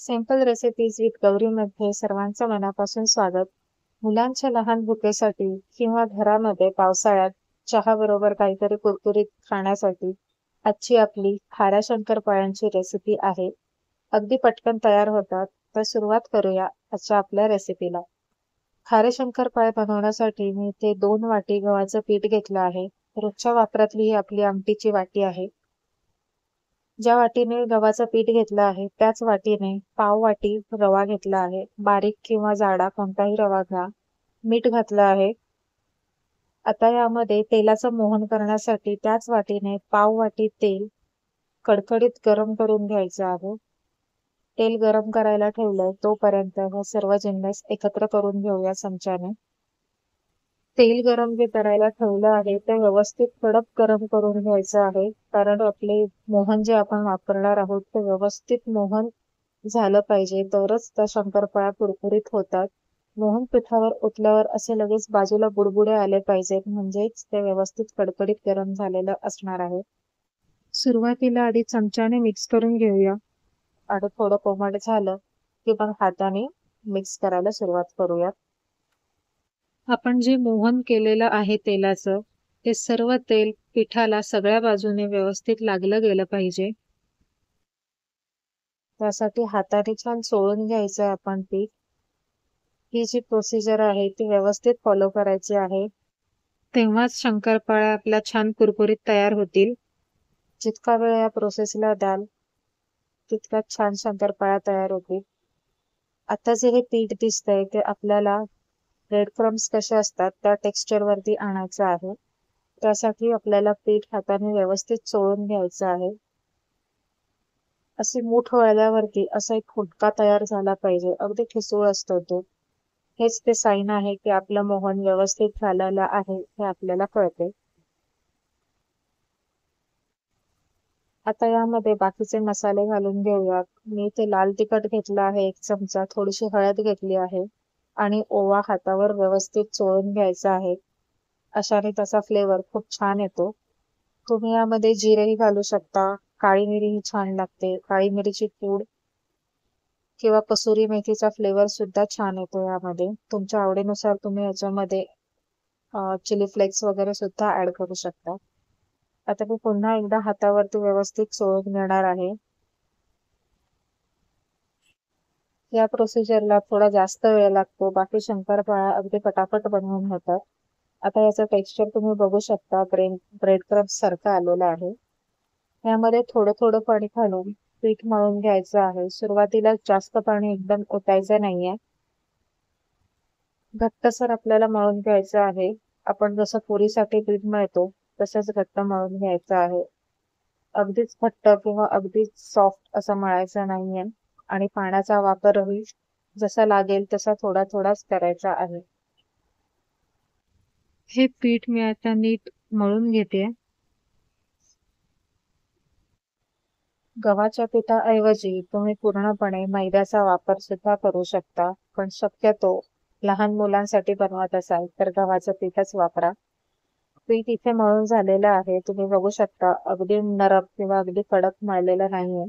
Simple recipes with गौरीमध्ये सर्वांचं मनापासून स्वागत. मुलांच्या लहान भुकेसाठी किंवा घरामध्ये पावसाळ्यात चहा बरोबर काहीतरी कुरकुरीत खाण्यासाठी आजची आपली खाऱ्या शंकरपाळ्यांची रेसिपी आहे. अगदी पटकन तयार होतात. तर सुरुवात करूया आजच्या आपल्या रेसिपीला. खारे शंकरपाळे बनवण्यासाठी मी इथे 2 वाटी गव्हाचं पीठ घेतलं आहे. रोजच्या वापरातली ही आपली आमटीची वाटी आहे. ज्या वाटीने गव्हाचं पीठ घेतलं आहे त्याच वाटीने पाव वाटी रवा घेतला आहे. बारीक किंवा जाडा कोणताही रवा घ्या. मीठ घातलं आहे. आता यामध्ये तेलाचं मोहन करण्यासाठी त्याच वाटीने पाव वाटी तेल कडकडीत गरम करून घ्यायचं आहे. तेल गरम करायला ठेवलंय तोपर्यंत हे सर्व जिन्नस एकत्र करून घेऊया चमच्याने. तेल गरम जे करायला ठेवलं आहे ते व्यवस्थित कडक गरम करून घ्यायचं आहे, कारण आपले मोहन जे आपण वापरणार आहोत ते व्यवस्थित मोहन झालं पाहिजे, तरच त्या शंकरपाळ्या कुरकुरीत होतात. मोहन पिठावर ओतल्यावर असे लगेच बाजूला बुडबुडे आले पाहिजेत, म्हणजेच ते व्यवस्थित कडकडीत गरम झालेलं असणार आहे. सुरुवातीला आधी चमच्याने मिक्स करून घेऊया आणि थोडं कोमट झालं की मग हाताने मिक्स करायला सुरुवात करूया. आपण जे मोहन केलेलं आहे तेलाचं, ते सर्व तेल पिठाला सगळ्या बाजूने व्यवस्थित लागलं गेलं पाहिजे. त्यासाठी हाताने छान चोळून घ्यायचं आपण पीठ. ही जी प्रोसिजर आहे ती व्यवस्थित फॉलो करायची आहे, तेव्हाच शंकरपाळ्या आपल्या छान कुरकुरीत तयार होतील. जितका वेळ या प्रोसेसला द्याल तितक्याच छान शंकरपाळ्या तयार होतील. आता जे हे पीठ दिसतंय ते आपल्याला ब्रेड क्रम्स कसे असतात त्या टेक्स्चर वरती आणायचं आहे. त्यासाठी आपल्याला पीठ हाताने व्यवस्थित चोळून घ्यायचं आहे. अशी मूठ वळल्यावरती असा एक फुटका तयार झाला पाहिजे. अगदी ठिसूळ असतो तो. हेच ते साईन आहे की आपलं मोहन व्यवस्थित झालेलं आहे हे आपल्याला कळते. आता यामध्ये बाकीचे मसाले घालून घेऊयात. मी इथे लाल तिखट घेतलं आहे 1 चमचा, थोडीशी हळद घेतली आहे आणि ओवा हातावर व्यवस्थित चोळून घ्यायचा आहे. अशाने त्याचा फ्लेवर खूप छान येतो. तुम्ही यामध्ये जिरेही घालू शकता. काळी मिरी ही छान लागते. काळी मिरीची पूड किंवा कसुरी मेथीचा फ्लेवर सुद्धा छान येतो यामध्ये. तुमच्या आवडीनुसार तुम्ही याच्यामध्ये चिली फ्लेक्स वगैरे सुद्धा ऍड करू शकता. आता मी पुन्हा एकदा हातावरती व्यवस्थित चोळून घेणार आहे. या प्रोसिजरला थोडा जास्त वेळ लागतो. बाकी शंकरपाळ्या अगदी पटापट बनवून होतात. आता याचं टेक्स्चर तुम्ही बघू शकता, ब्रेड क्रम्स सारखं आलेलं आहे. यामध्ये थोडं थोडं पाणी घालून पीठ मळून घ्यायचं आहे. सुरुवातीला जास्त पाणी एकदम ओतायचं नाहीये. घट्टसर आपल्याला मळून घ्यायचं आहे. आपण जसं पुरीसाठी पीठ मळतो तसंच घट्ट मळून घ्यायचं आहे. अगदीच घट्ट किंवा अगदीच सॉफ्ट असं मळायचं नाहीये आणि पाण्याचा वापरही जसा लागेल तसा थोडा थोडाच करायचा आहे. हे पीठ मी आता नीट मळून घेते. गव्हाच्या पिठाऐवजी तुम्ही पूर्णपणे मैद्याचा वापर सुद्धा करू शकता, पण शक्यतो लहान मुलांसाठी बनवत असाल तर गव्हाचं पीठच वापरा. पीठ इथे मळून झालेलं आहे. तुम्ही बघू शकता अगदी नरम किंवा अगदी कडक मळलेलं नाहीये.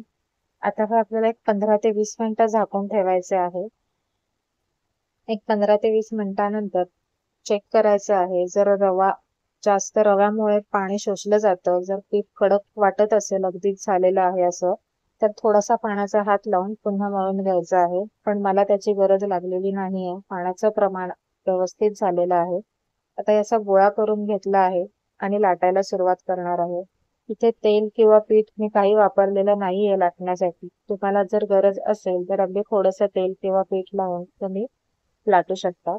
आता हे आपल्याला एक 15 ते 20 मिनिटं झाकून ठेवायचे आहे. एक 15 ते 20 मिनिटानंतर चेक करायचं आहे. जर जास्त रव्यामुळे पाणी शोषलं जातं, जर पीठ कडक वाटत असेल अगदीच झालेलं आहे असं, तर थोडासा पाण्याचा हात लावून पुन्हा मळून घ्यायचा आहे. पण मला त्याची गरज लागलेली नाहीये. पाण्याचं प्रमाण व्यवस्थित झालेलं आहे. आता याचा गोळा करून घेतला आहे आणि लाटायला सुरुवात करणार आहे. इथे तेल किंवा पीठ मी काही वापरलेलं नाहीये लाटण्यासाठी. तुम्हाला जर गरज असेल तर अगदी थोडंसं तेल किंवा पीठ लावून तुम्ही लाटू शकता.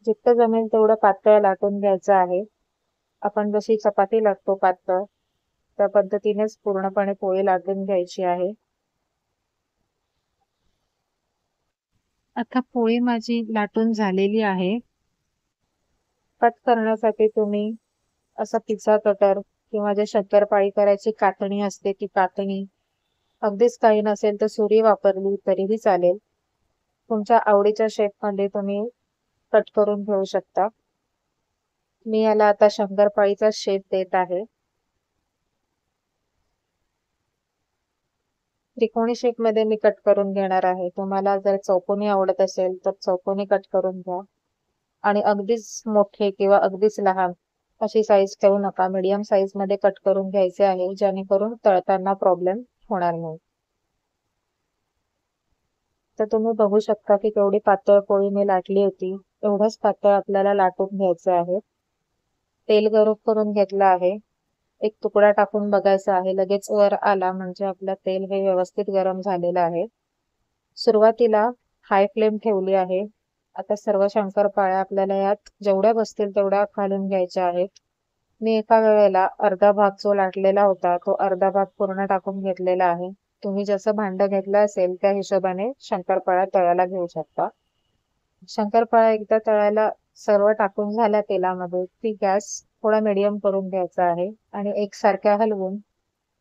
जितकं जमेल तेवढं पातळ लाटून घ्यायचं आहे. आपण जशी चपाती लाटतो पातळ, त्या पद्धतीनेच पूर्णपणे पोळी लाटून घ्यायची आहे. आता पोळी माझी लाटून झालेली आहे. कट करण्यासाठी तुम्ही असं पिझ्झा कटर किंवा जे शंकरपाळी करायची कातणी असते ती कातणी, अगदीच काही नसेल तर सुरी वापरली तरीही चालेल. तुमच्या आवडीच्या शेपमध्ये तुम्ही कट करून घेऊ शकता. मी याला आता शंकरपाळीचा शेप देत आहे. त्रिकोणी शेप मध्ये मी कट करून घेणार आहे. तुम्हाला जर चौकोनी आवडत असेल तर चौकोनी कट करून घ्या. आणि अगदीच मोठे किंवा अगदीच लहान अशी साईज ठेवू नका. मीडियम साईज मध्ये कट करून घ्यायचे आहे, जेणेकरून तळताना प्रॉब्लेम होणार नाही. तर तुम्ही बघू शकता की केवढी पातळ पोळी मी लाटली होती. एवढंच पातळ आपल्याला लाटून घ्यायचं आहे. तेल गरम करून घेतलं आहे. एक तुकडा टाकून बघायचा आहे. लगेच वर आला म्हणजे आपलं तेल हे व्यवस्थित गरम झालेलं आहे. सुरुवातीला हाय फ्लेम ठेवली आहे. आता सर्व शंकरपाळ्या आपल्याला यात जेवढ्या बसतील तेवढ्या घालून घ्यायच्या आहेत. मी एका वेळेला अर्धा भाग जो लाटलेला होता तो अर्धा भाग पूर्ण टाकून घेतलेला आहे. तुम्ही जसं भांड घेतलं असेल त्या हिशोबाने शंकरपाळ्या तळायला घेऊ शकता. शंकरपाळ्या एकदा तळायला सर्व टाकून झाल्या तेलामध्ये ती गॅस थोडा मीडियम करून घ्यायचा आहे आणि एकसारख्या हलवून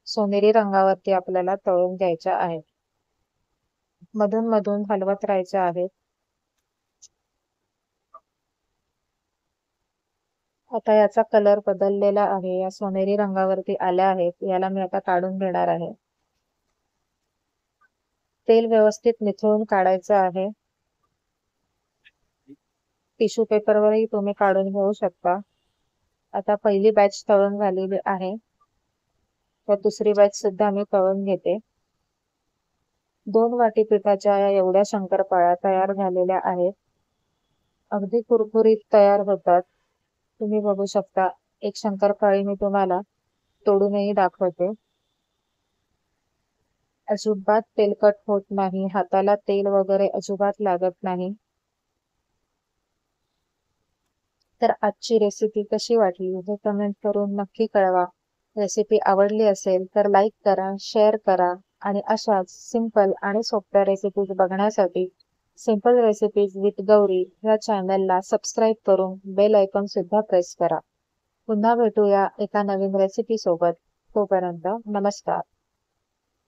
सोनेरी रंगावरती आपल्याला तळून घ्यायच्या आहेत. मधून मधून हलवत राहायच्या आहेत. आता याचा कलर बदललेला आहे. या सोनेरी रंगावरती आल्या आहेत. याला मी आता काढून घेणार आहे. तेल व्यवस्थित निथळून काढायचं आहे. टिश्यू पेपरवरही तुम्ही काढून घेऊ शकता. आता पहिली बॅच तळून झालेली आहे. तर दुसरी बॅच सुद्धा मी तळून घेते. 2 वाटी पिठाच्या या एवढ्या शंकरपाळ्या तयार झालेल्या आहेत. अगदी कुरकुरीत तयार होतात. तुम्ही बघू शकता. एक शंकरपाळी मी तुम्हाला तोडूनही दाखवते. अजिबात तेलकट होत नाही. हाताला तेल वगैरे अजिबात लागत नाही. तर आजची रेसिपी कशी वाटली हे कमेंट करून नक्की कळवा. रेसिपी आवडली असेल तर लाईक करा, शेअर करा आणि अशाच सिंपल आणि सोप्या रेसिपीज बघण्यासाठी सिंपल रेसिपीज विथ गौरी या चॅनलला सबस्क्राईब करून बेल आयकॉन सुद्धा प्रेस करा. पुन्हा भेटूया एका नवीन रेसिपी सोबत. तोपर्यंत नमस्कार.